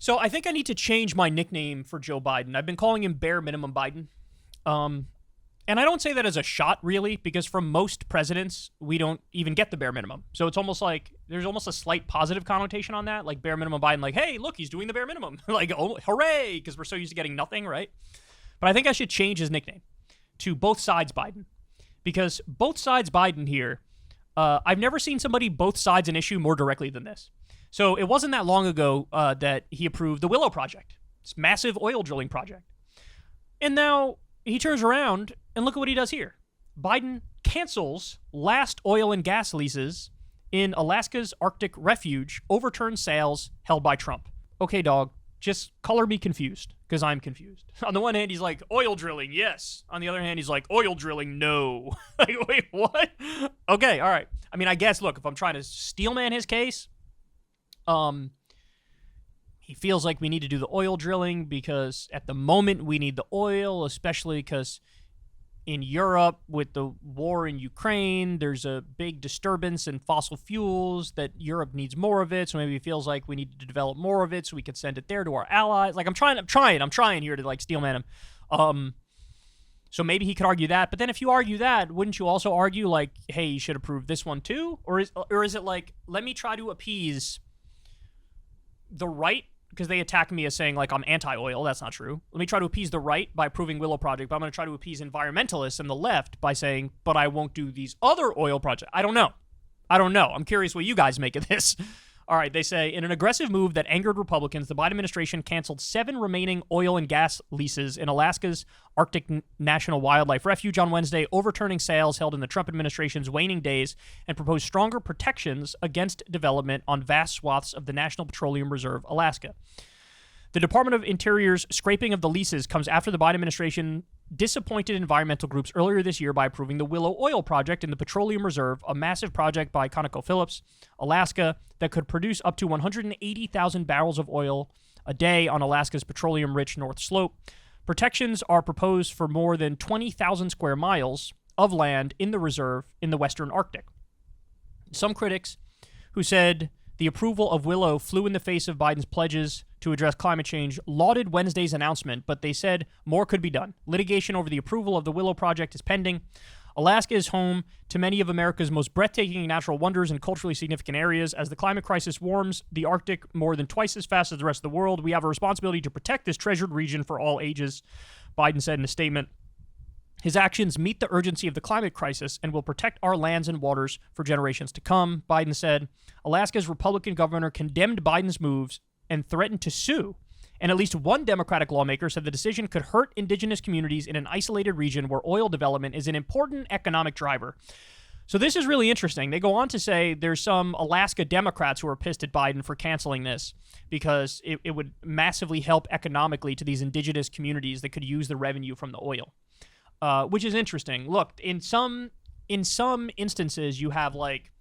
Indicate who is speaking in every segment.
Speaker 1: So I think I need to change my nickname for Joe Biden. I've been calling him Bare Minimum Biden. And I don't say that as a shot, really, because from most presidents, we don't even get the bare minimum. So it's almost like there's almost a slight positive connotation on that. Like bare minimum Biden, like, hey, look, he's doing the bare minimum. Like, oh, hooray, because we're so used to getting nothing, right? But I think I should change his nickname to Both Sides Biden. Because Both Sides Biden here, I've never seen somebody both sides an issue more directly than this. So it wasn't that long ago that he approved the Willow Project, this massive oil drilling project. And now he turns around and look at what he does here. Biden cancels last oil and gas leases in Alaska's Arctic refuge, overturns sales held by Trump. Okay, dog, just color me confused, because I'm confused. On the one hand, he's like, oil drilling, yes. On the other hand, he's like, oil drilling, no. Like, wait, what? Okay, all right. I mean, I guess, look, if I'm trying to steelman his case, he feels like we need to do the oil drilling because at the moment we need the oil, especially because in Europe with the war in Ukraine, there's a big disturbance in fossil fuels that Europe needs more of it. So maybe he feels like we need to develop more of it so we could send it there to our allies. Like I'm trying here to like steelman him. So maybe he could argue that. But then if you argue that, wouldn't you also argue like, hey, you should approve this one too? Or is it like, let me try to appease the right, because they attack me as saying, like, I'm anti-oil. That's not true. Let me try to appease the right by approving Willow Project, but I'm going to try to appease environmentalists and the left by saying, but I won't do these other oil projects. I don't know. I'm curious what you guys make of this. All right, they say, in an aggressive move that angered Republicans, the Biden administration canceled 7 remaining oil and gas leases in Alaska's Arctic National Wildlife Refuge on Wednesday, overturning sales held in the Trump administration's waning days, and proposed stronger protections against development on vast swaths of the National Petroleum Reserve, Alaska. The Department of Interior's scraping of the leases comes after the Biden administration disappointed environmental groups earlier this year by approving the Willow Oil Project in the Petroleum Reserve, a massive project by ConocoPhillips, Alaska, that could produce up to 180,000 barrels of oil a day on Alaska's petroleum-rich North Slope. Protections are proposed for more than 20,000 square miles of land in the reserve in the western Arctic. Some critics who said the approval of Willow flew in the face of Biden's pledges to address climate change lauded Wednesday's announcement, but they said more could be done. Litigation over the approval of the Willow Project is pending. Alaska is home to many of America's most breathtaking natural wonders and culturally significant areas. As the climate crisis warms the Arctic more than twice as fast as the rest of the world, we have a responsibility to protect this treasured region for all ages, Biden said in a statement. His actions meet the urgency of the climate crisis and will protect our lands and waters for generations to come, Biden said. Alaska's Republican governor condemned Biden's moves and threatened to sue. And at least one Democratic lawmaker said the decision could hurt indigenous communities in an isolated region where oil development is an important economic driver. So this is really interesting. They go on to say there's some Alaska Democrats who are pissed at Biden for canceling this because it would massively help economically to these indigenous communities that could use the revenue from the oil, which is interesting. Look, in some instances, you have like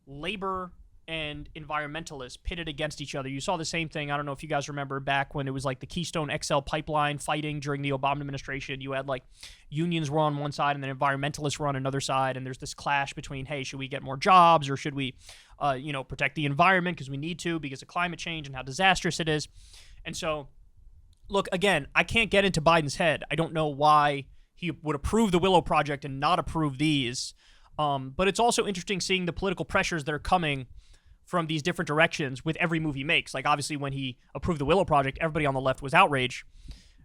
Speaker 1: labor and environmentalists pitted against each other. You saw the same thing. I don't know if you guys remember back when it was like the Keystone XL pipeline fighting during the Obama administration. You had like unions were on one side and then environmentalists were on another side. And there's this clash between, hey, should we get more jobs or should we, protect the environment because we need to because of climate change and how disastrous it is. And so, look, again, I can't get into Biden's head. I don't know why he would approve the Willow Project and not approve these. But it's also interesting seeing the political pressures that are coming from these different directions with every move he makes. Like, obviously, when he approved the Willow Project, everybody on the left was outraged.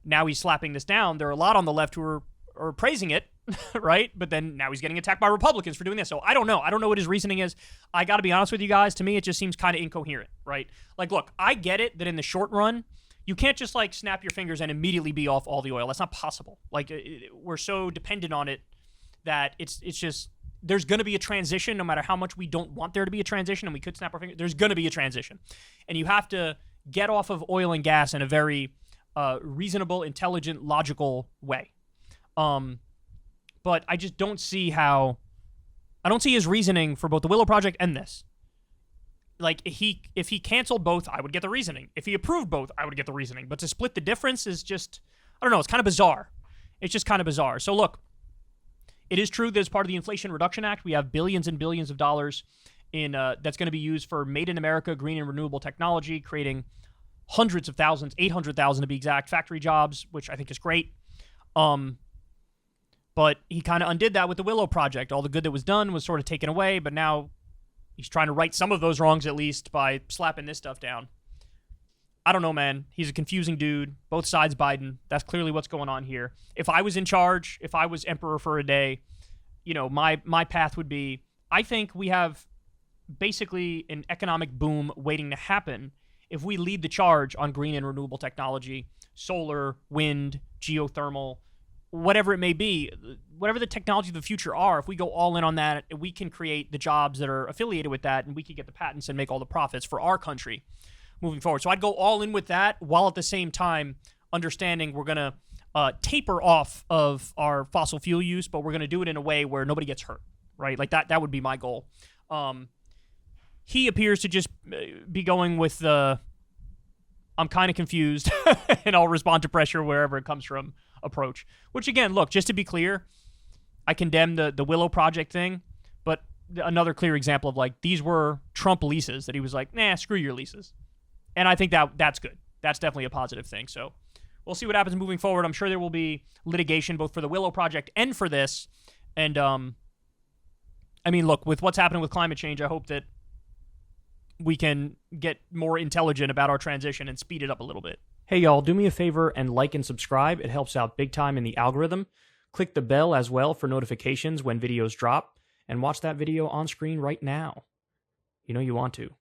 Speaker 1: Now he's slapping this down. There are a lot on the left who are praising it, right? But then now he's getting attacked by Republicans for doing this. So I don't know. I don't know what his reasoning is. I got to be honest with you guys. To me, it just seems kind of incoherent, right? Like, look, I get it that in the short run, you can't just, like, snap your fingers and immediately be off all the oil. That's not possible. Like, we're so dependent on it that it's just... There's going to be a transition no matter how much we don't want there to be a transition, and we could snap our fingers. There's going to be a transition. And you have to get off of oil and gas in a very reasonable, intelligent, logical way. But I just don't see how... I don't see his reasoning for both the Willow Project and this. Like, if he canceled both, I would get the reasoning. If he approved both, I would get the reasoning. But to split the difference is just... I don't know. It's kind of bizarre. It's just kind of bizarre. So, look... It is true that as part of the Inflation Reduction Act, we have billions and billions of dollars in that's going to be used for made in America, green and renewable technology, creating hundreds of thousands, 800,000 to be exact, factory jobs, which I think is great. But he kind of undid that with the Willow Project. All the good that was done was sort of taken away, but now he's trying to right some of those wrongs at least by slapping this stuff down. I don't know, man. He's a confusing dude. Both sides Biden. That's clearly what's going on here. If I was in charge, if I was emperor for a day, you know, my path would be, I think we have basically an economic boom waiting to happen if we lead the charge on green and renewable technology, solar, wind, geothermal, whatever it may be, whatever the technology of the future are, if we go all in on that, we can create the jobs that are affiliated with that, and we can get the patents and make all the profits for our country moving forward. So I'd go all in with that, while at the same time understanding we're going to taper off of our fossil fuel use, but we're going to do it in a way where nobody gets hurt, right? Like that would be my goal. He appears to just be going with the I'm kind of confused and I'll respond to pressure wherever it comes from approach. Which again, look, just to be clear, I condemn the Willow Project thing, but another clear example of like, these were Trump leases that he was like, nah, screw your leases. And I think that's good. That's definitely a positive thing. So we'll see what happens moving forward. I'm sure there will be litigation both for the Willow Project and for this. And I mean, look, with what's happening with climate change, I hope that we can get more intelligent about our transition and speed it up a little bit. Hey, y'all, do me a favor and like and subscribe. It helps out big time in the algorithm. Click the bell as well for notifications when videos drop, and watch that video on screen right now. You know you want to.